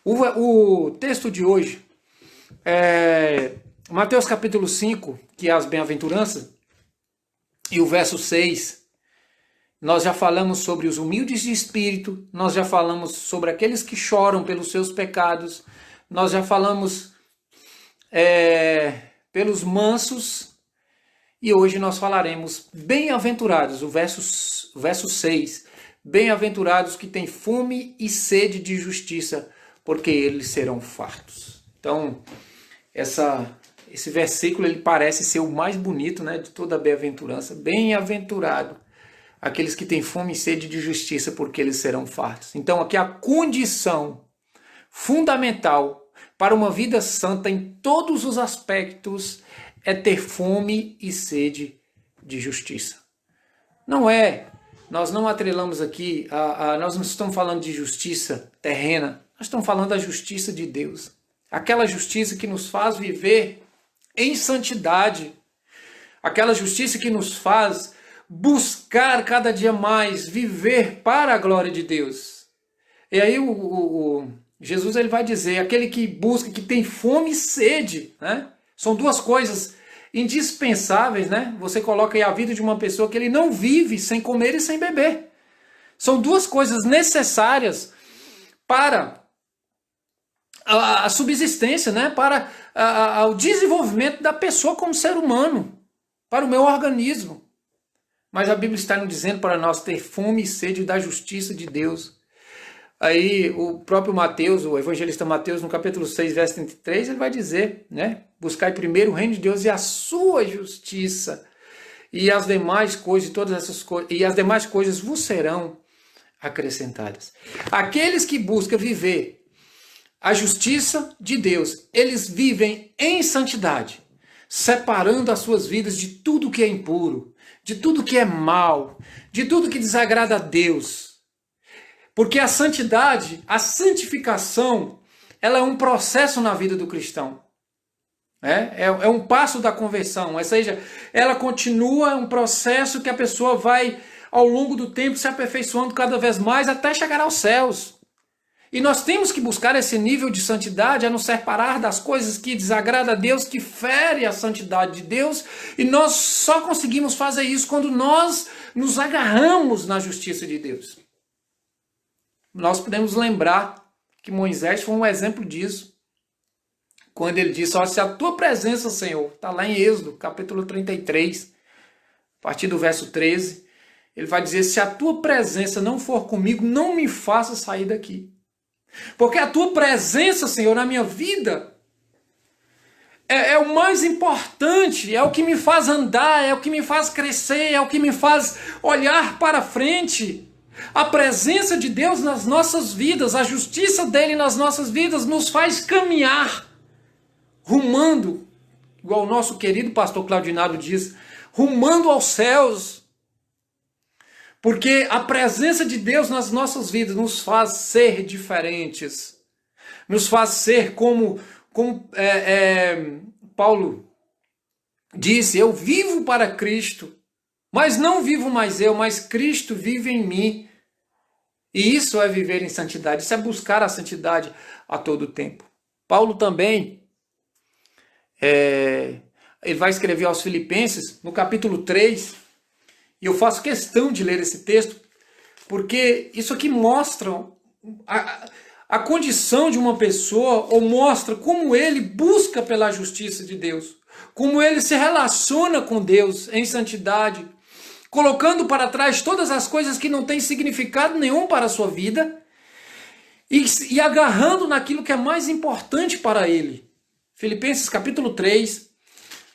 O texto de hoje é Mateus capítulo 5, que é as bem-aventuranças, e o verso 6. Nós já falamos sobre os humildes de espírito, nós já falamos sobre aqueles que choram pelos seus pecados, nós já falamos pelos mansos, e hoje nós falaremos bem-aventurados, o verso 6. Bem-aventurados que têm fome e sede de justiça, porque eles serão fartos. Então, esse versículo ele parece ser o mais bonito, né, de toda a bem-aventurança. Bem-aventurado aqueles que têm fome e sede de justiça, porque eles serão fartos. Então, aqui a condição fundamental para uma vida santa em todos os aspectos é ter fome e sede de justiça. Nós não atrelamos aqui, nós não estamos falando de justiça terrena, nós estamos falando da justiça de Deus. Aquela justiça que nos faz viver em santidade, aquela justiça que nos faz buscar cada dia mais viver para a glória de Deus. E aí Jesus ele vai dizer, aquele que busca, que tem fome e sede, né? São duas coisas indispensáveis, né? Você coloca aí a vida de uma pessoa que ele não vive sem comer e sem beber. São duas coisas necessárias para a subsistência, né? Para o desenvolvimento da pessoa como ser humano, para o meu organismo. Mas a Bíblia está nos dizendo para nós ter fome e sede da justiça de Deus. Aí o próprio Mateus, o evangelista Mateus, no capítulo 6, verso 33, ele vai dizer, né? Buscai primeiro o reino de Deus e a sua justiça, e as demais coisas, as demais coisas vos serão acrescentadas. Aqueles que buscam viver a justiça de Deus, eles vivem em santidade, separando as suas vidas de tudo que é impuro, de tudo que é mal, de tudo que desagrada a Deus. Porque a santidade, a santificação, ela é um processo na vida do cristão. É um passo da conversão, ou seja, ela continua um processo que a pessoa vai, ao longo do tempo, se aperfeiçoando cada vez mais até chegar aos céus. E nós temos que buscar esse nível de santidade, a nos separar das coisas que desagradam a Deus, que fere a santidade de Deus, e nós só conseguimos fazer isso quando nós nos agarramos na justiça de Deus. Nós podemos lembrar que Moisés foi um exemplo disso, quando ele disse, se a tua presença, Senhor, está lá em Êxodo, capítulo 33, a partir do verso 13, ele vai dizer, se a tua presença não for comigo, não me faça sair daqui. Porque a tua presença, Senhor, na minha vida é o mais importante, é o que me faz andar, é o que me faz crescer, é o que me faz olhar para frente. A presença de Deus nas nossas vidas, a justiça dele nas nossas vidas nos faz caminhar, rumando, igual o nosso querido pastor Claudinado diz, rumando aos céus. Porque a presença de Deus nas nossas vidas nos faz ser diferentes. Nos faz ser como Paulo disse, eu vivo para Cristo, mas não vivo mais eu, mas Cristo vive em mim. E isso é viver em santidade, isso é buscar a santidade a todo tempo. Paulo também, ele vai escrever aos Filipenses, no capítulo 3, e eu faço questão de ler esse texto, porque isso aqui mostra a condição de uma pessoa, ou mostra como ele busca pela justiça de Deus, como ele se relaciona com Deus em santidade, colocando para trás todas as coisas que não têm significado nenhum para a sua vida, e agarrando naquilo que é mais importante para ele. Filipenses capítulo 3,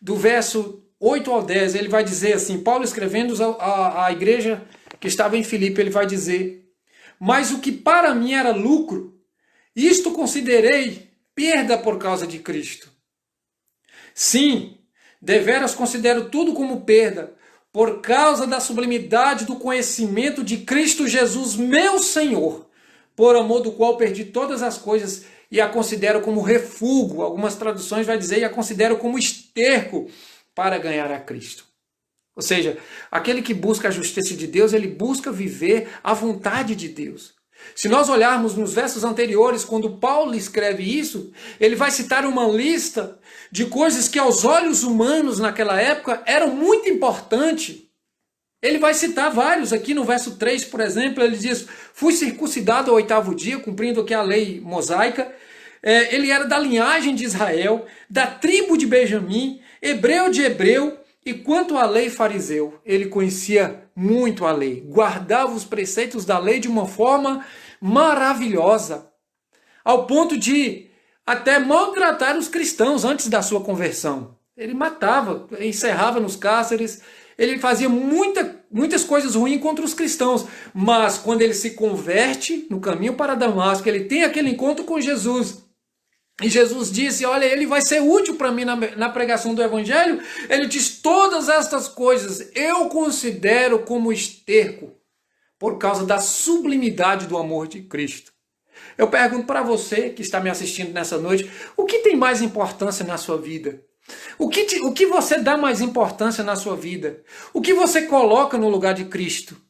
do verso 8 ao 10, ele vai dizer assim, Paulo escrevendo à igreja que estava em Filipe, ele vai dizer, mas o que para mim era lucro, isto considerei perda por causa de Cristo. Sim, deveras considero tudo como perda, por causa da sublimidade do conhecimento de Cristo Jesus, meu Senhor, por amor do qual perdi todas as coisas e a considero como refúgio. Algumas traduções vai dizer, e a considero como esterco para ganhar a Cristo. Ou seja, aquele que busca a justiça de Deus, ele busca viver a vontade de Deus. Se nós olharmos nos versos anteriores, quando Paulo escreve isso, ele vai citar uma lista de coisas que aos olhos humanos naquela época eram muito importantes. Ele vai citar vários aqui no verso 3, por exemplo, ele diz: fui circuncidado ao 8º dia, cumprindo aqui a lei mosaica. Ele era da linhagem de Israel, da tribo de Benjamim, hebreu de hebreu, e quanto à lei, fariseu. Ele conhecia muito a lei, guardava os preceitos da lei de uma forma maravilhosa, ao ponto de até maltratar os cristãos antes da sua conversão. Ele matava, encerrava nos cárceres, ele fazia muitas coisas ruins contra os cristãos, mas quando ele se converte no caminho para Damasco, ele tem aquele encontro com Jesus, e Jesus disse: olha, ele vai ser útil para mim na pregação do evangelho. Ele diz: todas estas coisas eu considero como esterco, por causa da sublimidade do amor de Cristo. Eu pergunto para você que está me assistindo nessa noite, o que tem mais importância na sua vida? O que você dá mais importância na sua vida? O que você coloca no lugar de Cristo?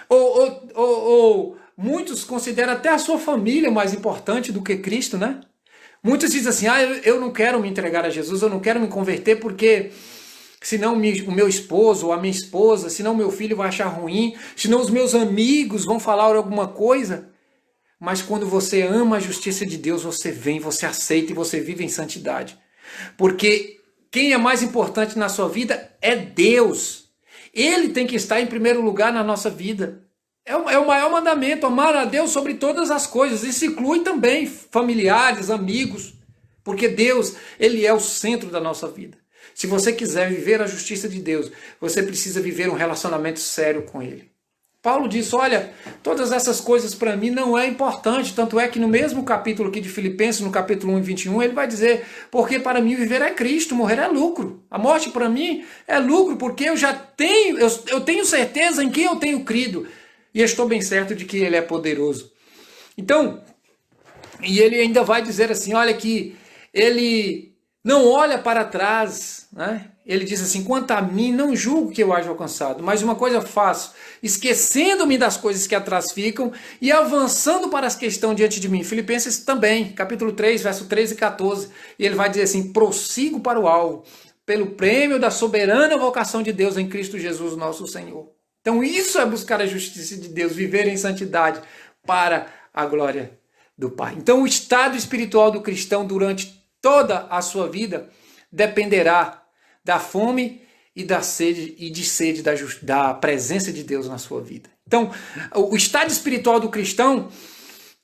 Ou muitos consideram até a sua família mais importante do que Cristo, né? Muitos dizem assim: eu não quero me entregar a Jesus, eu não quero me converter porque senão o meu esposo ou a minha esposa, senão meu filho vai achar ruim, senão os meus amigos vão falar alguma coisa. Mas quando você ama a justiça de Deus, você vem, você aceita e você vive em santidade. Porque quem é mais importante na sua vida é Deus. Ele tem que estar em primeiro lugar na nossa vida. É o maior mandamento, amar a Deus sobre todas as coisas. Isso inclui também familiares, amigos. Porque Deus, Ele é o centro da nossa vida. Se você quiser viver a justiça de Deus, você precisa viver um relacionamento sério com Ele. Paulo diz: olha, todas essas coisas para mim não é importante. Tanto é que no mesmo capítulo aqui de Filipenses, no capítulo 1 e 21, ele vai dizer: porque para mim viver é Cristo, morrer é lucro. A morte para mim é lucro, porque eu tenho certeza em quem eu tenho crido. E estou bem certo de que Ele é poderoso. Então, e ele ainda vai dizer assim, olha, que ele não olha para trás, né? Ele diz assim: quanto a mim, não julgo que eu haja alcançado, mas uma coisa faço, esquecendo-me das coisas que atrás ficam e avançando para as que estão diante de mim. Filipenses também, capítulo 3, verso 13 e 14. E ele vai dizer assim: prossigo para o alvo, pelo prêmio da soberana vocação de Deus em Cristo Jesus, nosso Senhor. Então isso é buscar a justiça de Deus, viver em santidade para a glória do Pai. Então o estado espiritual do cristão durante toda a sua vida dependerá da fome e da sede da presença de Deus na sua vida. Então o estado espiritual do cristão,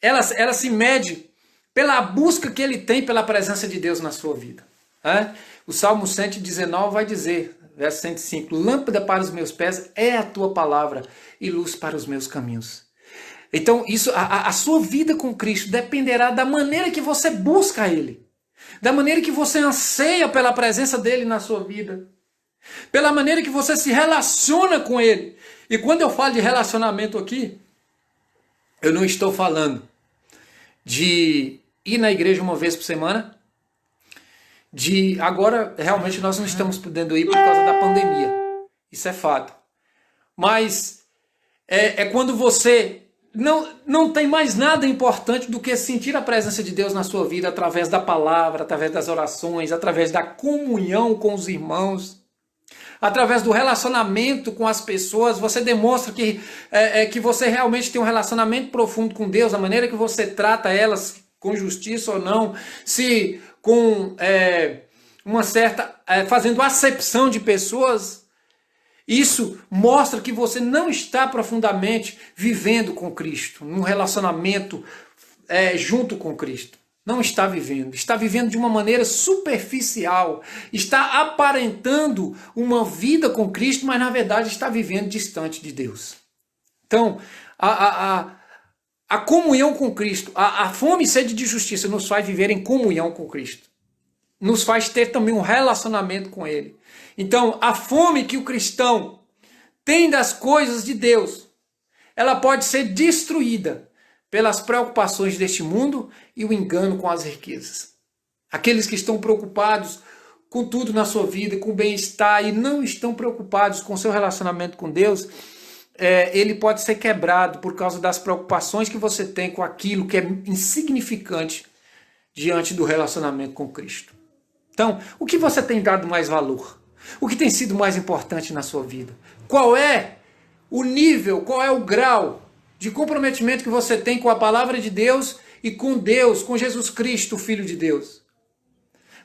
ela se mede pela busca que ele tem pela presença de Deus na sua vida. O Salmo 119 vai dizer, verso 105, lâmpada para os meus pés é a tua palavra e luz para os meus caminhos. Então a sua vida com Cristo dependerá da maneira que você busca Ele, da maneira que você anseia pela presença dEle na sua vida, pela maneira que você se relaciona com Ele. E quando eu falo de relacionamento aqui, eu não estou falando de ir na igreja uma vez por semana. Agora, realmente, nós não estamos podendo ir por causa da pandemia. Isso é fato. Mas é quando você não tem mais nada importante do que sentir a presença de Deus na sua vida através da palavra, através das orações, através da comunhão com os irmãos, através do relacionamento com as pessoas. Você demonstra que você realmente tem um relacionamento profundo com Deus, a maneira que você trata elas com justiça ou não, se com uma certa fazendo acepção de pessoas. Isso mostra que você não está profundamente vivendo com Cristo, num relacionamento junto com Cristo. Não está vivendo. Está vivendo de uma maneira superficial. Está aparentando uma vida com Cristo, mas na verdade está vivendo distante de Deus. Então, a comunhão com Cristo, a fome e sede de justiça nos faz viver em comunhão com Cristo. Nos faz ter também um relacionamento com Ele. Então, a fome que o cristão tem das coisas de Deus, ela pode ser destruída pelas preocupações deste mundo e o engano com as riquezas. Aqueles que estão preocupados com tudo na sua vida, com o bem-estar, e não estão preocupados com o seu relacionamento com Deus, ele pode ser quebrado por causa das preocupações que você tem com aquilo que é insignificante diante do relacionamento com Cristo. Então, o que você tem dado mais valor? O que tem sido mais importante na sua vida? Qual é o nível, qual é o grau de comprometimento que você tem com a palavra de Deus e com Deus, com Jesus Cristo, o Filho de Deus?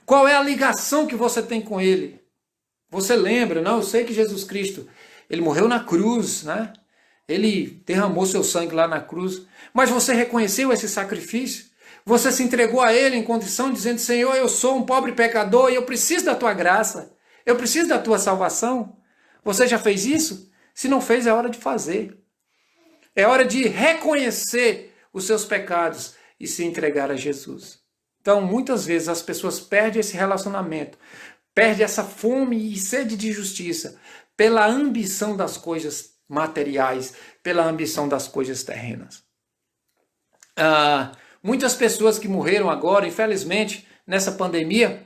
Qual é a ligação que você tem com Ele? Você lembra, não? Eu sei que Jesus Cristo, Ele morreu na cruz, né? Ele derramou seu sangue lá na cruz, mas você reconheceu esse sacrifício? Você se entregou a Ele em condição, dizendo, Senhor, eu sou um pobre pecador e eu preciso da Tua graça. Eu preciso da Tua salvação. Você já fez isso? Se não fez, é hora de fazer. É hora de reconhecer os seus pecados e se entregar a Jesus. Então, muitas vezes as pessoas perdem esse relacionamento, perdem essa fome e sede de justiça pela ambição das coisas materiais, pela ambição das coisas terrenas. Muitas pessoas que morreram agora, infelizmente, nessa pandemia,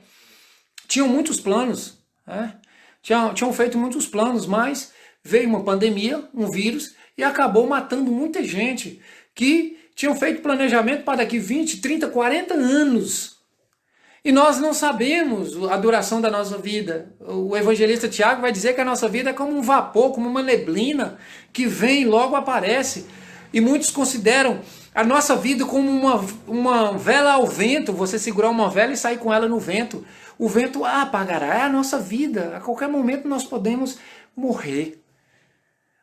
tinham muitos planos, né? Tinham feito muitos planos, mas veio uma pandemia, um vírus, e acabou matando muita gente que tinham feito planejamento para daqui 20, 30, 40 anos. E nós não sabemos a duração da nossa vida. O evangelista Tiago vai dizer que a nossa vida é como um vapor, como uma neblina, que vem e logo aparece. E muitos consideram a nossa vida como uma vela ao vento, você segurar uma vela e sair com ela no vento. O vento apagará, é a nossa vida. A qualquer momento nós podemos morrer.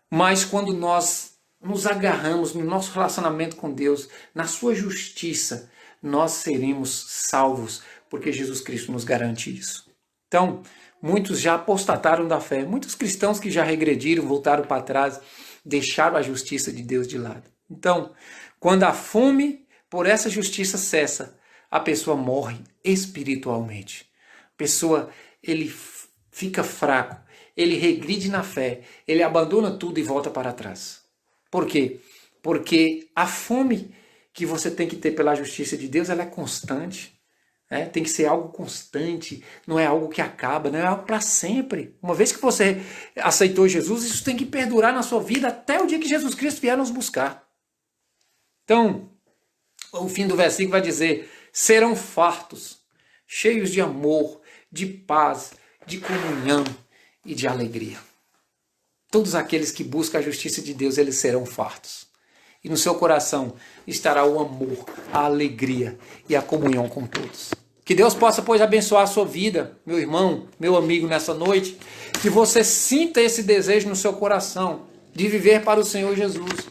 Mas quando nós nos agarramos no nosso relacionamento com Deus, na sua justiça, nós seremos salvos, porque Jesus Cristo nos garante isso. Então, muitos já apostataram da fé. Muitos cristãos que já regrediram, voltaram para trás, deixaram a justiça de Deus de lado. Então, quando a fome por essa justiça cessa, a pessoa morre espiritualmente. A pessoa, ele fica fraco, ele regride na fé, ele abandona tudo e volta para trás. Por quê? Porque a fome que você tem que ter pela justiça de Deus, ela é constante. Tem que ser algo constante, não é algo que acaba, não é algo para sempre. Uma vez que você aceitou Jesus, isso tem que perdurar na sua vida até o dia que Jesus Cristo vier nos buscar. Então, o fim do versículo vai dizer, serão fartos, cheios de amor, de paz, de comunhão e de alegria. Todos aqueles que buscam a justiça de Deus, eles serão fartos. E no seu coração estará o amor, a alegria e a comunhão com todos. Que Deus possa, pois, abençoar a sua vida, meu irmão, meu amigo, nessa noite. Que você sinta esse desejo no seu coração de viver para o Senhor Jesus.